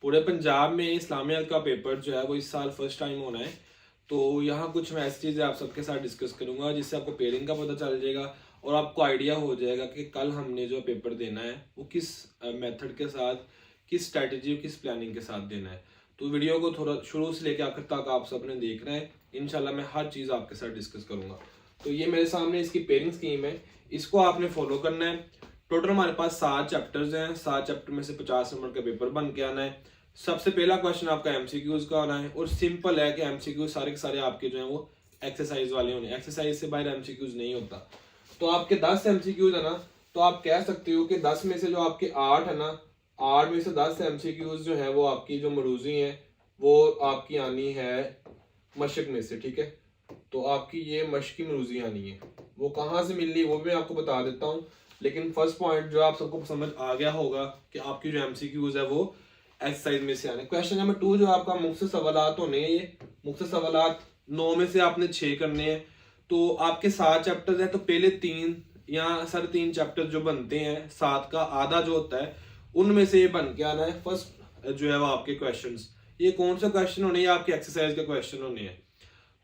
पूरे पंजाब में इस्लामियात का पेपर जो है वो इस साल फर्स्ट टाइम होना है। तो यहाँ कुछ मैं ऐसी चीज़ें आप सबके साथ डिस्कस करूंगा जिससे आपको पेयरिंग का पता चल जाएगा और आपको आइडिया हो जाएगा कि कल हमने जो पेपर देना है वो किस मेथड के साथ, किस स्ट्रैटेजी, किस प्लानिंग के साथ देना है। तो वीडियो को थोड़ा शुरू से लेकर आखिर तक आप सबने देखना है। इंशाल्लाह मैं हर चीज़ आपके साथ डिस्कस करूंगा। तो ये मेरे सामने इसकी पेयरिंग स्कीम है, इसको आपने फॉलो करना है। टोटल हमारे पास 7 चैप्टर्स हैं, 7 चैप्टर में से 50 नंबर का पेपर बन के आना है। सबसे पहला क्वेश्चन आपका एमसीक्यूज का आना है और सिंपल है कि एमसीक्यूज सारे के सारे आपके जो है वो एक्सरसाइज वाले होने, एक्सरसाइज से बाहर एमसीक्यूज नहीं होता। तो आपके 10 एमसीक्यूज है ना, तो आप कह सकते हो कि 10 में से जो आपके 8 है ना, 8 में से 10 एमसीक्यूज जो है वो आपकी जो मरूजी है वो आपकी आनी है मशक में से, ठीक है। तो आपकी ये मशकी मरूजी आनी है, वो कहाँ से मिल रही है वो भी मैं आपको बता देता हूँ। लेकिन फर्स्ट पॉइंट जो आप सबको समझ आ गया होगा कि आपकी जो एमसीक्यूज है वो एक्सरसाइज में से आने। क्वेश्चन नंबर 2 जो आपका मुख्तसर सवालात होने हैं, ये मुख्तसर सवालात 9 में से आपने 6 करने हैं। तो आपके 7 चैप्टर्स हैं, तो पहले 3 या 3.5 चैप्टर जो बनते हैं, 7 का आधा जो होता है उनमें से ये बन के आना है। फर्स्ट जो है वो आपके क्वेश्चंस, ये कौन सा क्वेश्चन होने हैं, आपके एक्सरसाइज के क्वेश्चन होने हैं।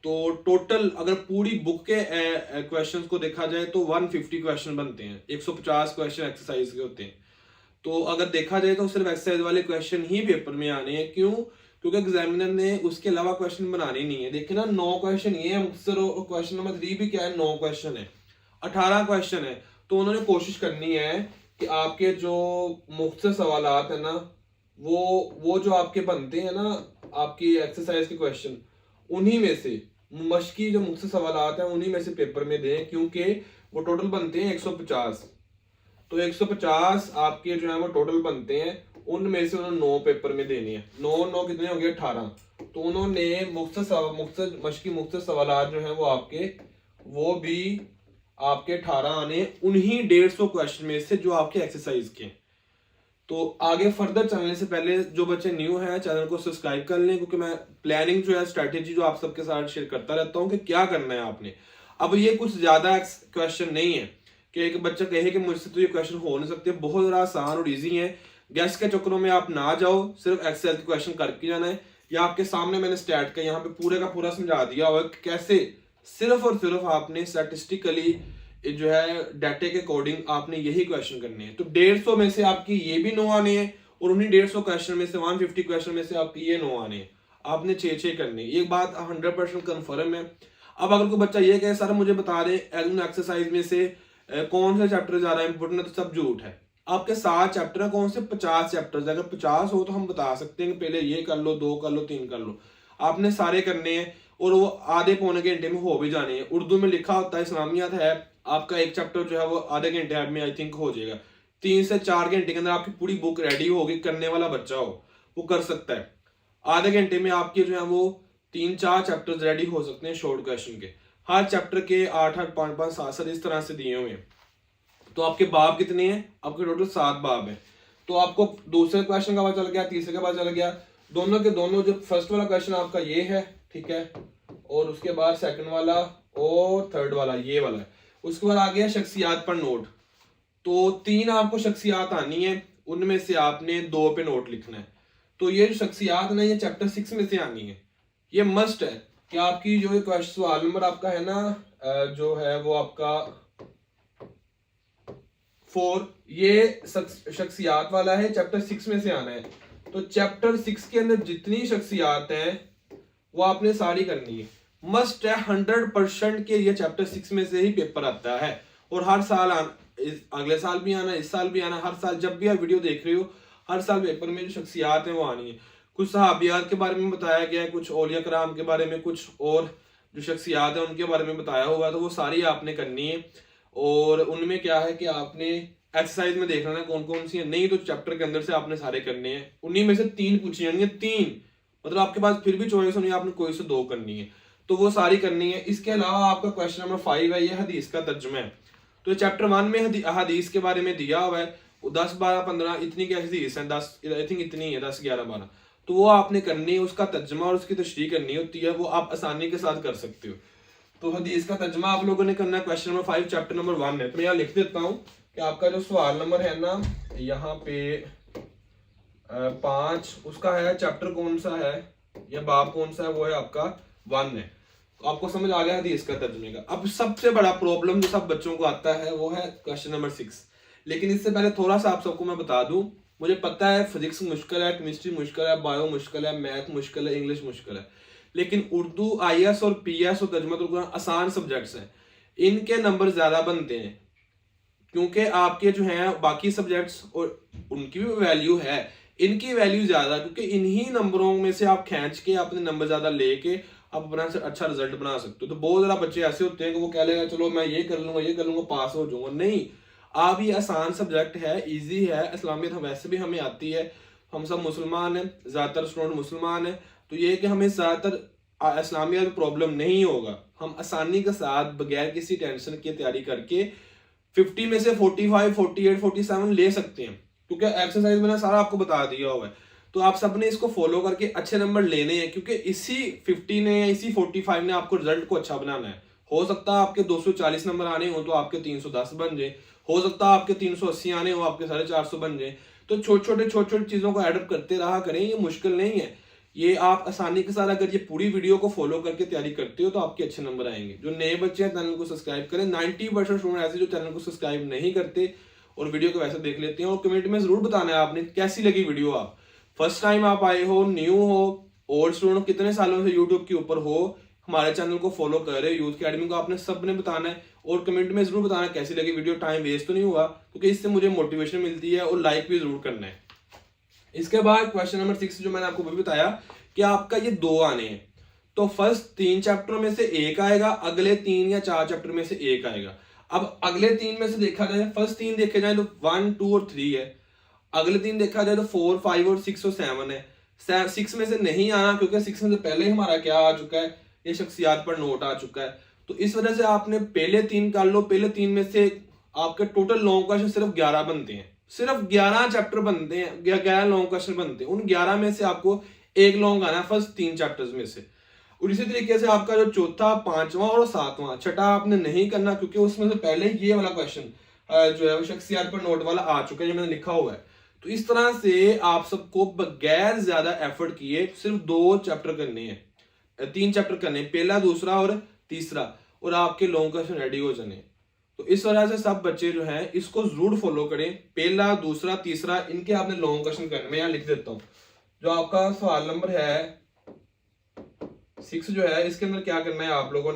तो टोटल अगर पूरी बुक के क्वेश्चंस को देखा जाए तो 150 क्वेश्चन बनते हैं, 150 क्वेश्चन एक्सरसाइज के होते हैं। तो अगर देखा जाए तो सिर्फ एक्सरसाइज वाले क्वेश्चन ही पेपर में आने हैं। क्यों? क्योंकि एग्जामिनर ने उसके अलावा क्वेश्चन बनाने नहीं है। देखिए ना, 9 क्वेश्चन ये है मुख्तसर, और क्वेश्चन नंबर 3 भी क्या है, 9 क्वेश्चन है, 18 क्वेश्चन है। तो उन्होंने कोशिश करनी है कि आपके जो मुख्तसर सवालात है ना, वो जो आपके बनते हैं ना आपकी एक्सरसाइज के क्वेश्चन, उन्हीं में से मशकी जो मुख्तसर सवालात हैं उन्हीं में से पेपर में दें, क्योंकि वो टोटल बनते हैं 150। तो 150 आपके जो है वो टोटल बनते हैं, उनमें से उन्होंने 9 पेपर में देनी है। 9 कितने हो गए, 18। तो उन्होंने मुख्तसर मशकी मुख्तसर सवालात जो है वो भी आपके 18 आने, उन्हीं 150 क्वेश्चन में से जो आपके एक्सरसाइज के। तो आगे फर्दर चलने से पहले जो बच्चे न्यू हैं चैनल को सब्सक्राइब कर लें, क्योंकि मैं प्लानिंग जो है, स्ट्रैटेजी जो आप सबके साथ शेयर करता रहता हूँ कि क्या करना है आपने। अब ये कुछ ज्यादा क्वेश्चन नहीं है कि एक बच्चा कहे कि मुझसे तो ये क्वेश्चन हो नहीं सकते, बहुत ज़्यादा आसान और इजी है। गैस के चक्करों में आप ना जाओ, सिर्फ एक्सेल के क्वेश्चन करके जाना है। या आपके सामने मैंने स्टैट का यहाँ पे पूरे का पूरा समझा दिया हुआ कि कैसे सिर्फ और सिर्फ आपने स्टैटिस्टिकली जो है डाटे के अकॉर्डिंग आपने यही क्वेश्चन करने हैं। तो 150 में से आपकी ये भी 9 आने हैं, और उन्हीं 150 क्वेश्चन में से 150 क्वेश्चन में से आपकी ये 9 आने हैं। आपने 6 करने, ये बात 100% कन्फर्म है। अब अगर कोई बच्चा ये कहे सर मुझे बता दें एक्सरसाइज में से कौन सा चैप्टर ज्यादा इंपोर्टेंट है, तो सब झूठ है। आपके 7 चैप्टर है, कौन से 50 चैप्टर्स, अगर 50 हो तो हम बता सकते हैं कि पहले ये कर लो, 2 कर लो, 3 कर लो। आपने सारे करने हैं और वो आधे पौने घंटे में हो भी जाने हैं। उर्दू में लिखा होता है, इस्लामियात है, आपका एक चैप्टर जो है वो आधे घंटे में आई थिंक हो जाएगा। 3 से 4 घंटे के अंदर आपकी पूरी बुक रेडी होगी, करने वाला बच्चा हो वो कर सकता है। आधे घंटे में आपके जो है वो 3-4 चैप्टर्स रेडी हो सकते हैं शॉर्ट क्वेश्चन के। हर चैप्टर के 8-8, 5-5, 7-7 इस तरह से दिए हुए हैं। तो आपके बाब कितने हैं, आपके टोटल 7 बाब है। तो आपको दूसरे क्वेश्चन का पता चल गया, तीसरे का पता चल गया। दोनों के दोनों, जो फर्स्ट वाला क्वेश्चन आपका ये है, ठीक है, और उसके बाद सेकंड वाला और थर्ड वाला ये वाला है। उसके बाद आ गया शख्सियात पर नोट। तो 3 आपको शख्सियात आनी है, उनमें से आपने 2 पे नोट लिखना है। तो ये जो शख्सियात ना, ये चैप्टर 6 में से आनी है। ये मस्ट है कि आपकी जो क्वेश्चन सवाल नंबर आपका है ना, जो है वो आपका 4, ये शख्सियात वाला है, चैप्टर 6 में से आना है। तो चैप्टर 6 के अंदर जितनी शख्सियात हैं वो आपने सारी करनी है। मस्ट है 100% के ये चैप्टर 6 में से ही पेपर आता है। और हर साल अगले साल भी आना, इस साल भी आना, हर साल जब भी आप वीडियो देख रहे हो, हर साल पेपर में जो शख्सियात हैं वो आनी है। कुछ सहाबियात के बारे में बताया गया है, कुछ औलिया कराम के बारे में, कुछ और जो शख्सियात है उनके बारे में बताया हुआ है। तो वो सारी आपने करनी है। और उनमें क्या है कि आपने एक्सरसाइज में देखना है कौन कौन सी है, नहीं तो चैप्टर के अंदर से आपने सारे करने हैं। उन्हीं में से 3 पूछी जानी है, 3 मतलब आपके पास फिर भी चॉइस होनी है, आपने कोई से 2 करनी है, तो वो सारी करनी है। इसके अलावा आपका क्वेश्चन नंबर 5 है, ये हदीस का तर्जुमा है। तो चैप्टर 1 में हदीस के बारे में दिया हुआ है, 10, 12, 15 इतनी की हदीस है, 10 आई थिंक इतनी है, 10, 11, 12। तो वो आपने करनी है, उसका तर्जुमा और उसकी तशरीह करनी होती है, वो आप आसानी के साथ कर सकते हो। तो हदीस का तर्जुमा आप लोगों ने करना है। क्वेश्चन नंबर 5 चैप्टर नंबर 1 है। तो मैं यहाँ लिख देता हूँ कि आपका जो सवाल नंबर है ना, यहाँ पे 5 उसका है, चैप्टर कौन सा है या बाब कौन सा है, वो है आपका 1 है। तो आपको समझ आ गया हदीस का तर्जुमे का। अब सबसे बड़ा प्रॉब्लम जो सब बच्चों को आता है वो है क्वेश्चन नंबर 6। लेकिन इससे पहले थोड़ा सा आप सबको मैं बता दूं, मुझे पता है फिजिक्स मुश्किल है, केमिस्ट्री मुश्किल है, बायो मुश्किल है, मैथ मुश्किल है, इंग्लिश मुश्किल है, लेकिन उर्दू, आईएएस और पीएस और तर्जुमतुल कुरान आसान सब्जेक्ट्स हैं, इनके नंबर ज्यादा बनते हैं। क्योंकि आपके जो हैं बाकी सब्जेक्ट्स और उनकी भी वैल्यू है, इनकी वैल्यू ज्यादा, क्योंकि इन्हीं नंबरों में से आप खींच के अपने नंबर ज्यादा लेके आप अपना अच्छा रिजल्ट बना सकते हो। तो बहुत ज्यादा बच्चे ऐसे होते हैं कि वो कह लेगा चलो मैं ये कर लूंगा, ये कर लूंगा, पास हो जाऊंगा। नहीं, आप ये आसान सब्जेक्ट है, इजी है। इस्लामियत हम वैसे भी हमें आती है, हम सब मुसलमान हैं, ज्यादातर स्टूडेंट मुसलमान है, तो ये कि हमें ज्यादातर इस्लामियत में प्रॉब्लम नहीं होगा। हम आसानी के साथ बगैर किसी टेंशन की तैयारी करके 50 में से 45, 48, 47 ले सकते हैं, क्योंकि एक्सरसाइज मैंने सारा आपको बता दिया हुआ है। तो आप सबने इसको फॉलो करके अच्छे नंबर लेने हैं, क्योंकि इसी 50 ने या इसी 45 ने आपको रिजल्ट को अच्छा बनाना है। हो सकता है आपके 240 नंबर आने हो तो आपके 310 बन जाए, हो सकता है आपके 380 आने हो आपके 450 बन जाए। तो छोटे छोटे चीजों को एडअप करते रहा करें, ये मुश्किल नहीं है। ये आप आसानी के साथ अगर ये पूरी वीडियो को फॉलो करके तैयारी करते हो तो आपके अच्छे नंबर आएंगे। जो नए बच्चे हैं चैनल को सब्सक्राइब करें। 90% स्टूडेंट ऐसे जो चैनल को सब्सक्राइब नहीं करते और वीडियो को वैसे देख लेते हैं। और कमेंट में जरूर बताना है आपने कैसी लगी वीडियो। आप फर्स्ट टाइम आप आए हो, न्यू हो, ओल्ड स्टूडेंट, कितने सालों से यूट्यूब के ऊपर हो, हमारे चैनल को फॉलो कर रहे हो, यूथ अकेडमी को, आपने सबने बताना है और कमेंट में जरूर बताना कैसी लगी वीडियो। टाइम वेस्ट तो नहीं हुआ, क्योंकि इससे मुझे मोटिवेशन मिलती है, और लाइक भी जरूर करना है। इसके बाद क्वेश्चन नंबर 6 जो मैंने आपको भी बताया कि आपका ये 2 आने हैं, तो फर्स्ट 3 चैप्टर में से 1 आएगा, अगले 3 या 4 चैप्टर में से 1 आएगा। अब अगले 3 में से देखा जाए, फर्स्ट 3 देखे जाए तो 1, 2 और 3 है। अगले 3 देखा जाए तो 4, 5 और 6 और 7 है। 6 में से नहीं आना, क्योंकि 6 में से पहले ही हमारा क्या आ चुका है, ये शख्सियात पर नोट आ चुका है। तो इस वजह से आपने पहले 3 कर लो। पहले 3 में से आपके टोटल लॉन्ग क्वेश्चन सिर्फ 11 बनते हैं, सिर्फ 11 चैप्टर बनते हैं, 11 लॉन्ग क्वेश्चन बनते हैं। उन 11 में से आपको 1 लॉन्ग आना है फर्स्ट 3 चैप्टर्स में से। और इसी तरीके से आपका जो चौथा, 5वां और 7वां, छठा आपने नहीं करना, क्योंकि उसमें से पहले ये वाला क्वेश्चन जो है वो शख्सियात पर नोट वाला आ चुका है, जो मैंने लिखा हुआ है। तो इस तरह से आप सबको बगैर ज्यादा एफर्ट किए सिर्फ 2 चैप्टर करने हैं, 3 चैप्टर करने हैं, पहला, दूसरा और तीसरा, और आपके लॉन्ग क्वेश्चन रेडी हो जाने। तो इस वजह से सब बच्चे जो हैं इसको जरूर फॉलो करें। पहला, दूसरा, तीसरा, इनके आपने लॉन्ग क्वेश्चन करने में, यहां लिख देता हूं। जो आपका सवाल नंबर है 6 जो है, इसके अंदर क्या करना है आप लोगों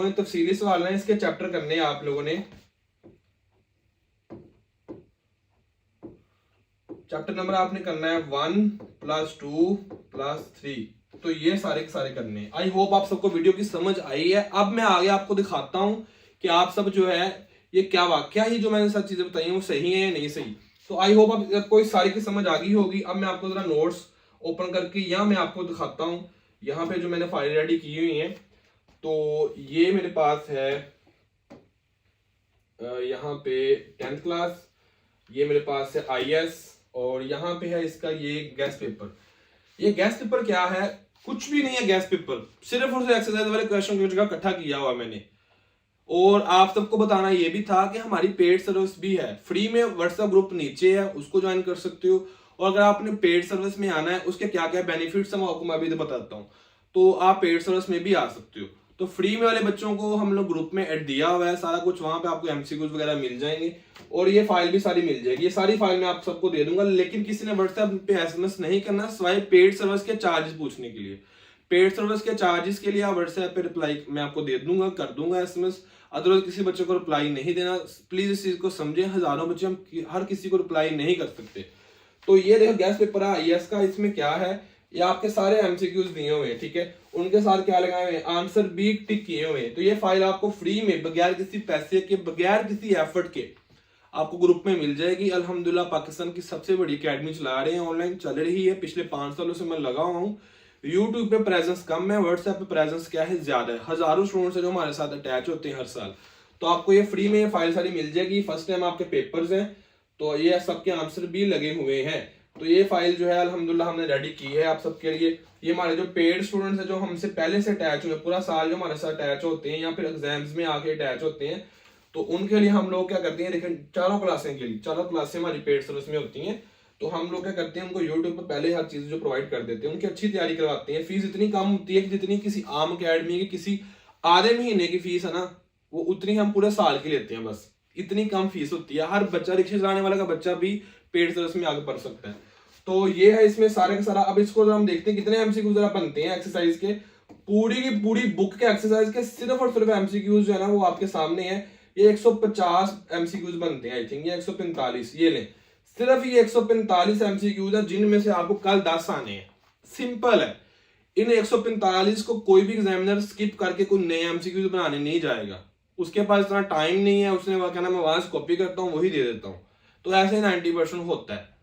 ने तफसीली सवाल है, इसके चैप्टर करने हैं आप लोगों ने। चैप्टर नंबर आपने करना है 1 + 2 + 3। तो ये सारे के सारे करने हैं। आई होप आप सबको वीडियो की समझ आई है। अब मैं आगे आपको दिखाता हूं कि आप सब जो है ये क्या वाकया ही जो मैंने सब चीजें बताई हैं वो सही है या नहीं सही। तो आई होप आपको सारी की समझ आ गई होगी। अब मैं आपको जरा नोट्स ओपन करके यहाँ मैं आपको दिखाता हूँ। यहाँ पे जो मैंने फाइल रेडी की हुई है, तो ये मेरे पास है यहाँ पे 10th क्लास, ये मेरे पास है आईएएस, और यहाँ पे है इसका ये गेस्ट पेपर। ये गेस्ट पेपर क्या है, कुछ भी नहीं है गेस्ट पेपर, सिर्फ और सिर्फ एक्सरसाइज वाले क्वेश्चन की जगह इकट्ठा किया हुआ मैंने। और आप सबको बताना ये भी था कि हमारी पेड सर्विस भी है, फ्री में व्हाट्सएप ग्रुप नीचे है, उसको ज्वाइन कर सकते हो। और अगर आपने पेड सर्विस में आना है, उसके क्या क्या बेनिफिट्स हैं आपको मैं अभी बताता हूँ, तो आप पेड सर्विस में भी आ सकते हो। तो फ्री में वाले बच्चों को हम लोग ग्रुप में ऐड दिया हुआ है सारा कुछ, वहां पे आपको एमसीक्यूज वगैरह मिल जाएंगे, और ये फाइल भी सारी मिल जाएगी। ये सारी फाइल मैं आप सबको दे दूंगा, लेकिन किसी ने व्हाट्सएप पे एसएमएस नहीं करना सिवाय पेड सर्विस के चार्जेस पूछने के लिए। पेड सर्विस के चार्जेस के लिए आप व्हाट्सएप पे रिप्लाई मैं आपको दे दूंगा, कर दूंगा एसएमएस। अदरवाइज किसी बच्चे को रिप्लाई नहीं देना, प्लीज इस चीज को समझें। हजारों बच्चे, हम हर किसी को रिप्लाई नहीं कर सकते। तो ये देखो गेस्ट पेपर है आईएएस का, इसमें क्या है, ये आपके सारे एमसीक्यूज दिए हुए हैं, ठीक है, उनके साथ क्या लगाए हुए हैं, आंसर भी टिक किए हुए हैं। तो ये फाइल आपको फ्री में बगैर किसी पैसे के, बगैर किसी एफर्ट के आपको ग्रुप में मिल जाएगी। अल्हम्दुलिल्लाह पाकिस्तान की सबसे बड़ी अकेडमी चला रहे हैं, ऑनलाइन चल रही है, पिछले 5 सालों से मैं लगा हुआ हूँ। यूट्यूब पे प्रेजेंस कम है, व्हाट्सएप पे प्रेजेंस क्या है, ज्यादा है। हजारों स्टूडेंट्स जो हमारे साथ अटैच होते हैं हर साल। तो आपको ये फ्री में फाइल सारी मिल जाएगी। फर्स्ट टाइम आपके पेपर्स हैं, तो ये सबके आंसर भी लगे हुए हैं। तो ये फाइल जो है अल्हम्दुलिल्लाह हमने रेडी की है आप सबके लिए। ये हमारे जो पेड स्टूडेंट्स हैं, जो हमसे पहले से अटैच हुए, पूरा साल जो हमारे साथ अटैच होते हैं या फिर एग्जाम्स में आके अटैच होते हैं, तो उनके लिए हम लोग क्या करते हैं, देखें चारों क्लासें हमारी पेड सर्विस में होती हैं। तो हम लोग क्या करते हैं, उनको यूट्यूब पर पहले हर चीज जो प्रोवाइड कर देते हैं, उनकी अच्छी तैयारी करवाते हैं। फीस इतनी कम होती है कि जितनी किसी आम अकेडमी की किसी आधे महीने की फीस है ना, वो उतनी हम पूरे साल की लेते हैं। बस इतनी कम फीस होती है। हर बच्चा, रिक्शा चलाने वाला का बच्चा भी पेड सर्विस में आगे बढ़ सकता है। तो ये है इसमें सारे का सारा। अब इसको हम देखते हैं कितने एमसीक्यू जरा बनते हैं एक्सरसाइज के। पूरी की पूरी बुक के एक्सरसाइज के सिर्फ और सिर्फ एमसीक्यूज जो है ना वो आपके सामने है। ये 150 एमसीक्यूज बनते हैं, आई थिंक ये 145, ये लें। सिर्फ ये 145 एमसीक्यूज है जिनमें से आपको कल 10 आने हैं। सिंपल है। इन 145 को कोई भी एग्जामिनर स्किप करके कोई नए एमसीक्यूज बनाने नहीं जाएगा। उसके पास इतना टाइम नहीं है, उसने कहना मैं वहां से कॉपी करता हूँ वही दे देता हूँ। तो ऐसे 90% होता है।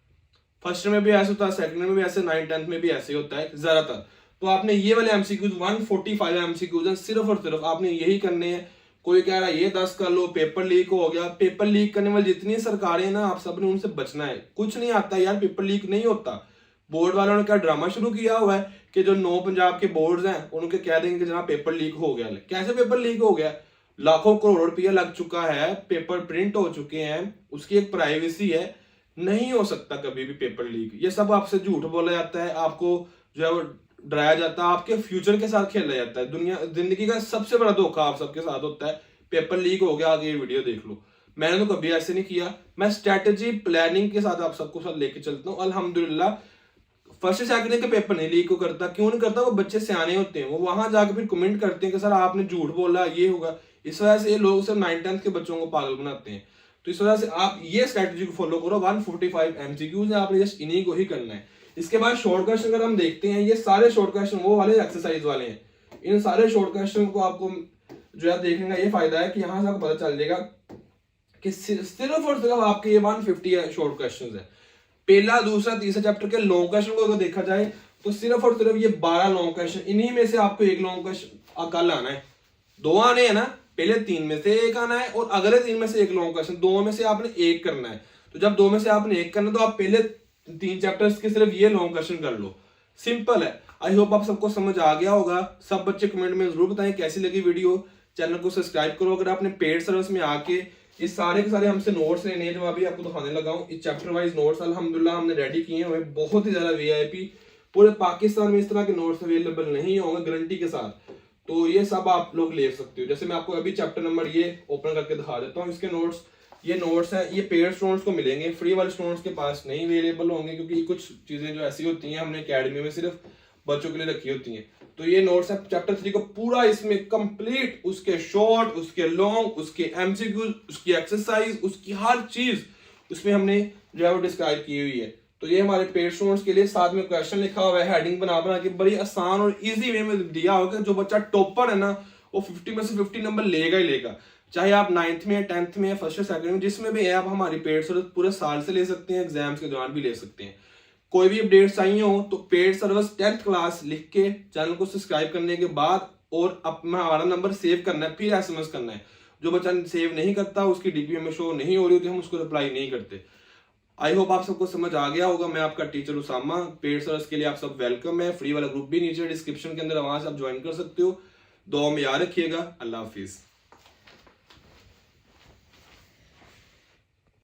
फर्स्ट में भी ऐसे होता है, सेकंड में भी ऐसे, 9th 10th में भी ऐसे होता है ज्यादातर। तो आपने ये वाले एमसीक्यूज 145 एमसीक्यूज हैं, सिर्फ और सिर्फ आपने यही करने हैं। कोई कह रहा है ये 10 कर लो, पेपर लीक हो गया। पेपर लीक करने वाली जितनी सरकारें ना, आप सबने उनसे बचना है। कुछ नहीं आता यार, पेपर लीक नहीं होता। बोर्ड वालों ने क्या ड्रामा शुरू किया हुआ है कि जो 9 पंजाब के बोर्ड्स हैं उनके कह देंगे कि जनाब पेपर लीक हो गया। कैसे पेपर लीक हो गया? लाखों करोड़ रुपया लग चुका है, पेपर प्रिंट हो चुके हैं, उसकी एक प्राइवेसी है। नहीं हो सकता कभी भी पेपर लीक। ये सब आपसे झूठ बोला जाता है, आपको जो है वो डराया जाता है, आपके फ्यूचर के साथ खेला जाता है। दुनिया जिंदगी का सबसे बड़ा धोखा आप सबके साथ होता है। पेपर लीक हो गया, आगे ये वीडियो देख लो। मैंने तो कभी ऐसे नहीं किया। मैं स्ट्रेटेजी प्लानिंग के साथ आप सबको साथ लेके चलता हूँ। अल्हम्दुलिल्लाह फर्स्ट सेकंड के पेपर नहीं लीक को करता। क्यों नहीं करता? वो बच्चे सियाने होते हैं, वो वहां जाकर फिर कमेंट करते हैं कि सर आपने झूठ बोला, ये होगा। इस वजह से ये लोग सिर्फ 9th 10th के बच्चों को पागल बनाते हैं। तो इस वजह से आप ये स्ट्रेटेजी को फॉलो करो। 145 एमसीक्यूज है, आपने जस्ट इन्हीं को ही करना है। इसके बाद शॉर्ट क्वेश्चन अगर हम देखते हैं, ये सारे शॉर्ट क्वेश्चन वो वाले एक्सरसाइज वाले हैं। इन सारे शॉर्ट क्वेश्चन को आपको जो है देखने का ये फायदा है कि यहाँ से आपको पता चल जाएगा कि सिर्फ और सिर्फ आपके ये 150 शॉर्ट क्वेश्चन है। पहला, दूसरा, तीसरा चैप्टर के लॉन्ग क्वेश्चन को अगर देखा जाए तो सिर्फ और सिर्फ ये 12 लॉन्ग क्वेश्चन, इन्हीं में से आपको एक लॉन्ग क्वेश्चन कल आना है। 2 आने हैं ना, पहले 3 में से एक आना है और अगले 3 में से एक लॉन्ग क्वेश्चन। 2 में से आपने एक करना है। तो जब 2 में से आपने एक करना है तो आप पहले 3 चैप्टर्स के सिर्फ ये लॉन्ग क्वेश्चन कर लो। सिंपल है। आई होप आप सबको समझ आ गया होगा। सब बच्चे कमेंट में जरूर बताएं कैसी लगी वीडियो। चैनल को सब्सक्राइब करो। अगर आपने पेड सर्विस में आके ये सारे के सारे हमसे नोट्स लेने हैं जो अभी आपको दिखाने लगा हूँ, इस चैप्टर वाइज नोट्स अल्हम्दुलिल्लाह हमने रेडी किए हुए, बहुत ही ज्यादा वीआईपी। पूरे पाकिस्तान में इस तरह के नोट्स अवेलेबल नहीं होंगे गारंटी के साथ। तो ये सब आप लोग ले सकते हो। जैसे मैं आपको अभी चैप्टर नंबर ये ओपन करके दिखा देता हूँ। इसके नोट्स, ये नोट्स है, ये पेड स्टूडेंट्स को मिलेंगे, फ्री वाले स्टूडेंट्स के पास नहीं अवेलेबल होंगे, क्योंकि कुछ चीजें जो ऐसी होती हैं हमने अकेडमी में सिर्फ बच्चों के लिए रखी होती हैं। तो ये नोट्स है चैप्टर 3 को पूरा, इसमें कंप्लीट उसके शॉर्ट, उसके लॉन्ग, उसके एमसीक्यूज, उसकी एक्सरसाइज, उसकी हर चीज उसमें हमने जो है वो डिस्क्राइब की हुई है। तो ये हमारे पेड स्टूडेंट्स के लिए साथ में क्वेश्चन लिखा हुआ है, हेडिंग बना बना के बड़ी आसान और इजी वे में दिया होगा। जो बच्चा टॉपर है ना वो 50 में से 50 नंबर लेगा ही लेगा। चाहे आप 9th में, 10th में, फर्स्ट या सेकंड में, जिसमें भी है, आप हमारी पेड सर्विस पूरे साल से ले सकते हैं, एग्जाम्स के दौरान भी ले सकते हैं। कोई भी अपडेट चाहिए हो तो पेड सर्विस 10th क्लास लिख के चैनल को सब्सक्राइब करने के बाद और हमारा नंबर सेव करना है, फिर एसएमएस करना है। जो बच्चा सेव नहीं करता, उसकी डीपी में शो नहीं हो रही होती, हम उसको रिप्लाई नहीं करते। आई होप आप सबको समझ आ गया होगा। मैं आपका टीचर उसामा। पेड सर्विस के लिए आप सब वेलकम है। फ्री वाला ग्रुप भी नीचे डिस्क्रिप्शन के अंदर, वहां से आप ज्वाइन कर सकते हो। दुआ में याद रखिएगा। अल्लाह हाफिज।